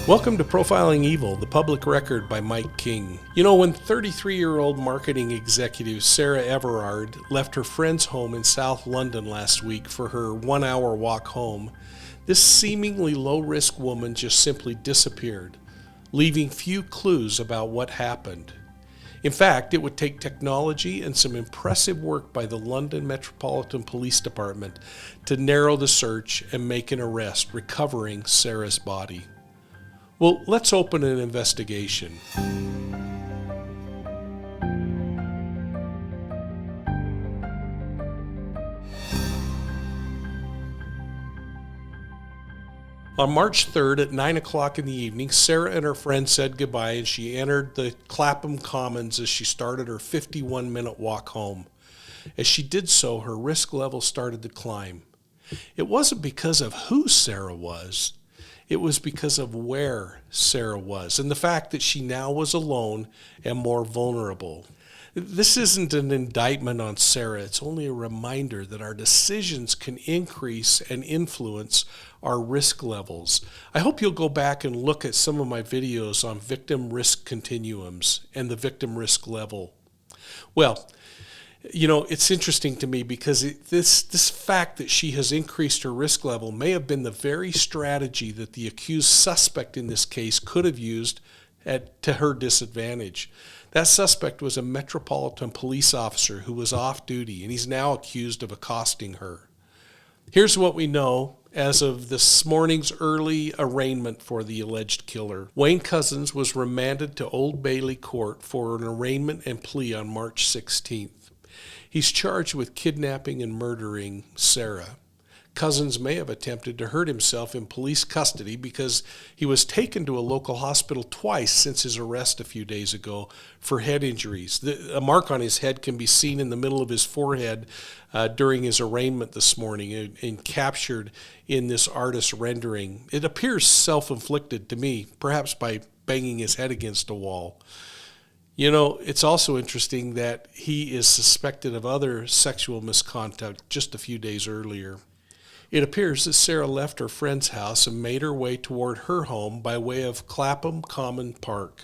Welcome to Profiling Evil, the public record by Mike King. You know, when 33-year-old marketing executive Sarah Everard left her friend's home in South London last week for her 1-hour walk home, this seemingly low-risk woman just simply disappeared, leaving few clues about what happened. In fact, it would take technology and some impressive work by the London Metropolitan Police Department to narrow the search and make an arrest, recovering Sarah's body. Well, let's open an investigation. On March 3rd at 9 o'clock in the evening, Sarah and her friend said goodbye and she entered the Clapham Commons as she started her 51-minute walk home. As she did so, her risk level started to climb. It wasn't because of who Sarah was. It was because of where Sarah was and the fact that she now was alone and more vulnerable. This isn't an indictment on Sarah. It's only a reminder that our decisions can increase and influence our risk levels. I hope you'll go back and look at some of my videos on victim risk continuums and the victim risk level. Well, you know, it's interesting to me because this fact that she has increased her risk level may have been the very strategy that the accused suspect in this case could have used to her disadvantage. That suspect was a Metropolitan Police officer who was off duty, and he's now accused of accosting her. Here's what we know as of this morning's early arraignment for the alleged killer. Wayne Couzens was remanded to Old Bailey Court for an arraignment and plea on March 16th. He's charged with kidnapping and murdering Sarah. Couzens may have attempted to hurt himself in police custody because he was taken to a local hospital twice since his arrest a few days ago for head injuries. A mark on his head can be seen in the middle of his forehead during his arraignment this morning and captured in this artist's rendering. It appears self-inflicted to me, perhaps by banging his head against a wall. You know, it's also interesting that he is suspected of other sexual misconduct just a few days earlier. It appears that Sarah left her friend's house and made her way toward her home by way of Clapham Common Park.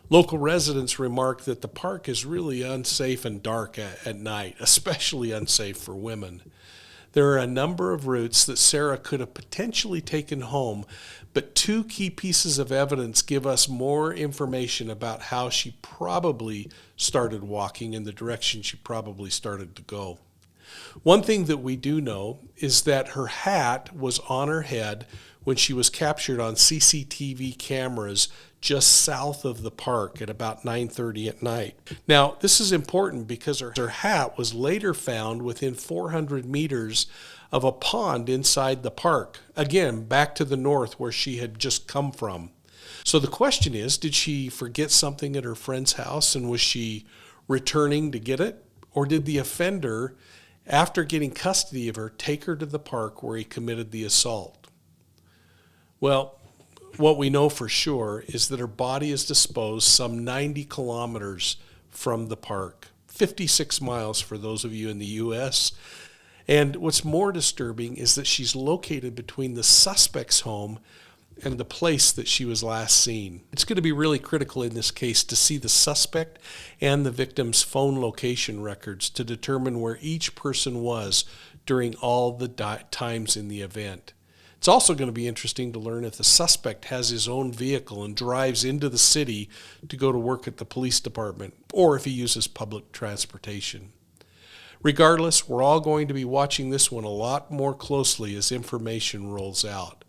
Local residents remark that the park is really unsafe and dark at night, especially unsafe for women. There are a number of routes that Sarah could have potentially taken home, but two key pieces of evidence give us more information about how she probably started walking in the direction she probably started to go. One thing that we do know is that her hat was on her head when she was captured on CCTV cameras just south of the park at about 9:30 at night. Now, this is important because her hat was later found within 400 meters of a pond inside the park, again, back to the north where she had just come from. So the question is, did she forget something at her friend's house and was she returning to get it? Or did the offender, after getting custody of her, take her to the park where he committed the assault? Well, what we know for sure is that her body is disposed some 90 kilometers from the park, 56 miles for those of you in the U.S. And what's more disturbing is that she's located between the suspect's home and the place that she was last seen. It's going to be really critical in this case to see the suspect and the victim's phone location records to determine where each person was during all the times in the event. It's also going to be interesting to learn if the suspect has his own vehicle and drives into the city to go to work at the police department, or if he uses public transportation. Regardless, we're all going to be watching this one a lot more closely as information rolls out.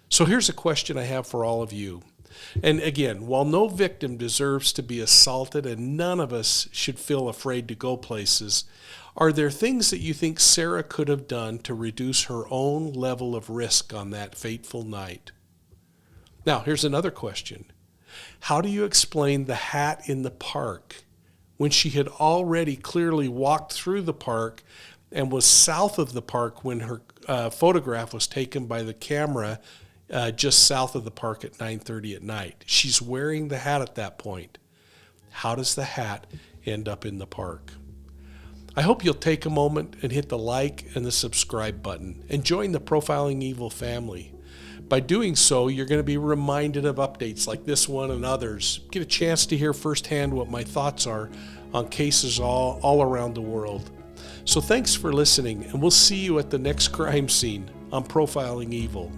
So here's a question I have for all of you. And again, while no victim deserves to be assaulted and none of us should feel afraid to go places, are there things that you think Sarah could have done to reduce her own level of risk on that fateful night? Now, here's another question. How do you explain the hat in the park when she had already clearly walked through the park and was south of the park when her photograph was taken by the camera just south of the park at 9:30 at night? She's wearing the hat at that point. How does the hat end up in the park? I hope you'll take a moment and hit the like and the subscribe button and join the Profiling Evil family. By doing so, you're going to be reminded of updates like this one and others. Get a chance to hear firsthand what my thoughts are on cases all around the world. So thanks for listening, and we'll see you at the next crime scene on Profiling Evil.